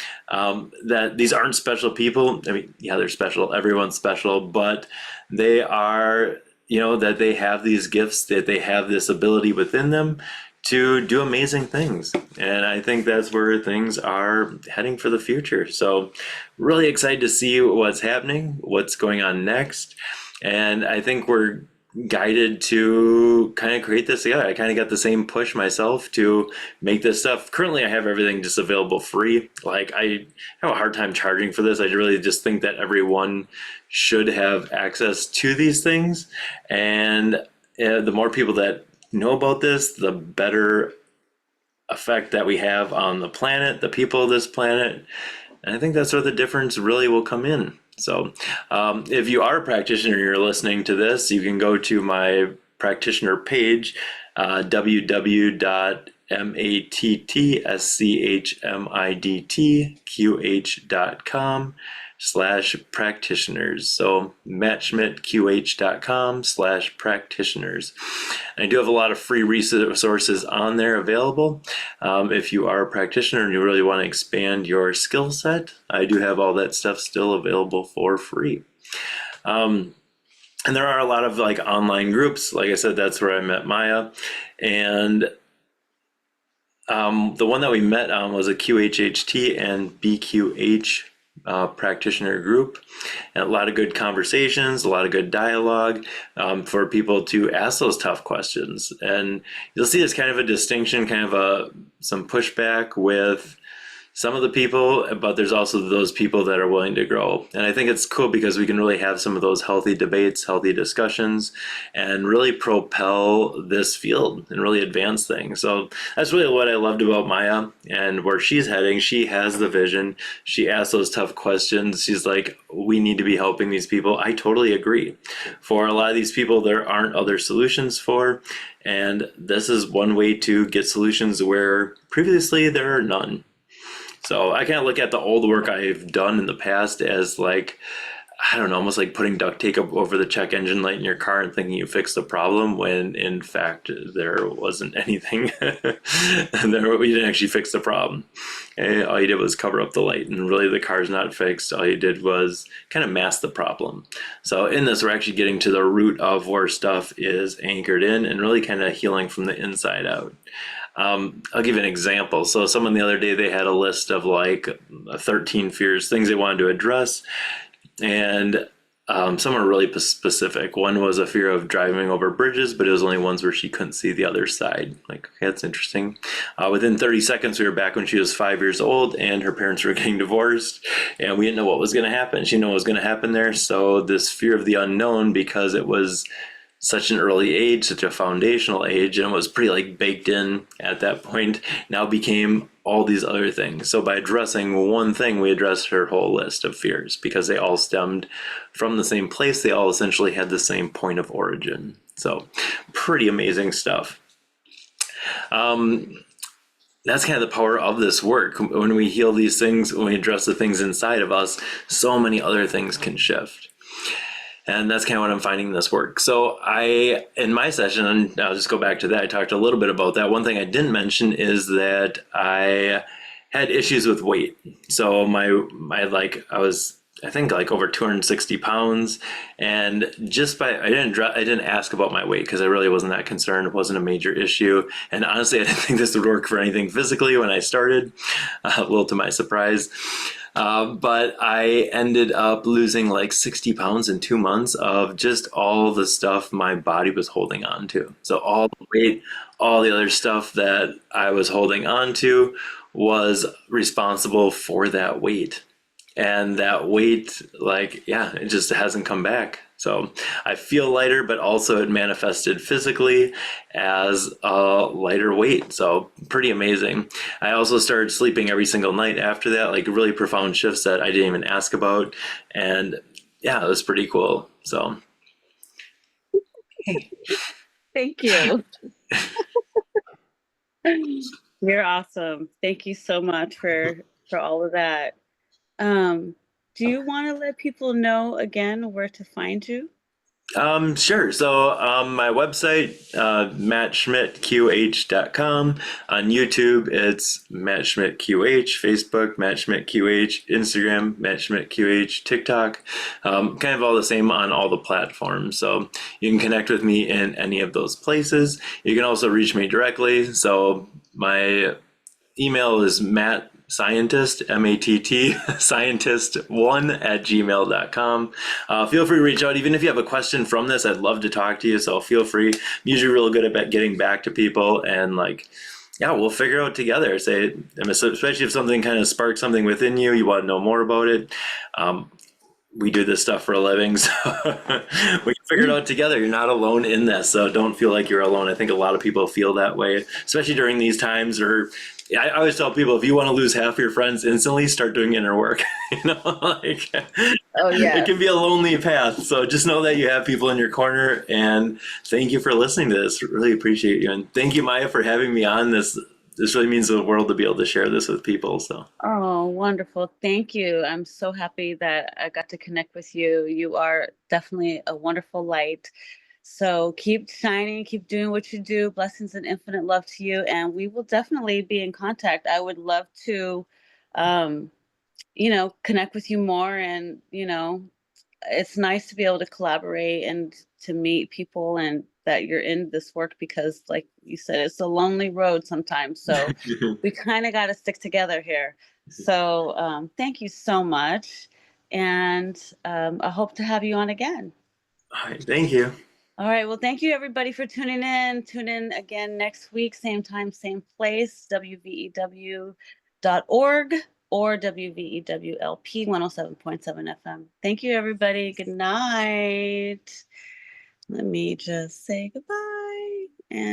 that these aren't special people. I mean, yeah, they're special. Everyone's special, but they are. that they have these gifts, that they have this ability within them to do amazing things. And I think that's where things are heading for the future. So really excited to see what's happening, what's going on next. And I think we're guided to kind of create this together. I kind of got the same push myself to make this stuff. Currently, I have everything just available free. Like, I have a hard time charging for this. I really just think that everyone should have access to these things. And the more people that know about this, the better effect that we have on the planet, the people of this planet. And I think that's where the difference really will come in. So if you are a practitioner and you're listening to this, you can go to my practitioner page, www.mattschmidtqh.com/practitioners. So mattschmidtqh.com/practitioners. I do have a lot of free resources on there available. If you are a practitioner and you really want to expand your skill set, I do have all that stuff still available for free. And there are a lot of like online groups. Like I said, that's where I met Maya. And the one that we met on was a QHHT and BQH practitioner group, and a lot of good conversations, a lot of good dialogue for people to ask those tough questions. And you'll see there's kind of a distinction, kind of some pushback with some of the people, but there's also those people that are willing to grow. And I think it's cool because we can really have some of those healthy debates, healthy discussions, and really propel this field and really advance things. So that's really what I loved about Maya and where she's heading. She has the vision. She asks those tough questions. She's like, we need to be helping these people. I totally agree. For a lot of these people, there aren't other solutions for, and this is one way to get solutions where previously there are none. So I kind of look at the old work I've done in the past as like, I don't know, almost like putting duct tape over the check engine light in your car and thinking you fixed the problem when in fact there wasn't anything. We didn't actually fix the problem. All you did was cover up the light, and really the car's not fixed. All you did was kind of mask the problem. So in this, we're actually getting to the root of where stuff is anchored in and really kind of healing from the inside out. I'll give you an example. So someone the other day, they had a list of like 13 fears, things they wanted to address. And some are really specific. One was a fear of driving over bridges, but it was only ones where she couldn't see the other side. Like, okay, that's interesting. Within 30 seconds, we were back when she was 5 years old and her parents were getting divorced, and we didn't know what was going to happen. She didn't know what was going to happen there. So this fear of the unknown, because it was such an early age, such a foundational age, and it was pretty like baked in at that point, now became all these other things. So by addressing one thing, we addressed her whole list of fears because they all stemmed from the same place. They all essentially had the same point of origin. So pretty amazing stuff. That's kind of the power of this work. When we heal these things, when we address the things inside of us, so many other things can shift. And that's kind of what I'm finding in this work. So in my session, and I'll just go back to that, I talked a little bit about that. One thing I didn't mention is that I had issues with weight. So I was, I think, like over 260 pounds. And just I didn't ask about my weight because I really wasn't that concerned. It wasn't a major issue. And honestly, I didn't think this would work for anything physically when I started, a little to my surprise. But I ended up losing like 60 pounds in 2 months of just all the stuff my body was holding on to. So all the weight, all the other stuff that I was holding on to was responsible for that weight. And that weight, it just hasn't come back. So I feel lighter, but also it manifested physically as a lighter weight. So pretty amazing. I also started sleeping every single night after that, like really profound shifts that I didn't even ask about. And yeah, it was pretty cool. So. Thank you. You're awesome. Thank you so much for all of that. Do you want to let people know again where to find you? Sure. So my website, mattschmidtqh.com. On YouTube, it's Matt Schmidt QH. Facebook, Matt Schmidt QH. Instagram, Matt Schmidt QH. TikTok, kind of all the same on all the platforms. So you can connect with me in any of those places. You can also reach me directly. So my email is Matt Scientist, M-A-T-T, scientist1 @gmail.com. Feel free to reach out. Even if you have a question from this, I'd love to talk to you. So feel free. I'm usually real good at getting back to people and like, yeah, we'll figure out together. Say, especially if something kind of sparks something within you, you want to know more about it. We do this stuff for a living, so we can figure it out together. You're not alone in this, so don't feel like you're alone. I think a lot of people feel that way, especially during these times. Or I always tell people, if you want to lose half your friends instantly, start doing inner work. Like Oh it yes. can be a lonely path. So just know that you have people in your corner. And thank you for listening to this. Really appreciate you, and thank you, Maya, for having me on this. This really means the world to be able to share this with people. So. Oh, wonderful. Thank you. I'm so happy that I got to connect with you. You are definitely a wonderful light. So keep shining, keep doing what you do. Blessings and infinite love to you. And we will definitely be in contact. I would love to, um, connect with you more. And, it's nice to be able to collaborate and to meet people and that you're in this work because, like you said, it's a lonely road sometimes. So we kind of got to stick together here. So thank you so much. And I hope to have you on again. All right, thank you. All right. Well, thank you everybody for tuning in. Tune in again next week, same time, same place, wvew.org or WVEWLP 107.7 FM. Thank you, everybody. Good night. Let me just say goodbye. And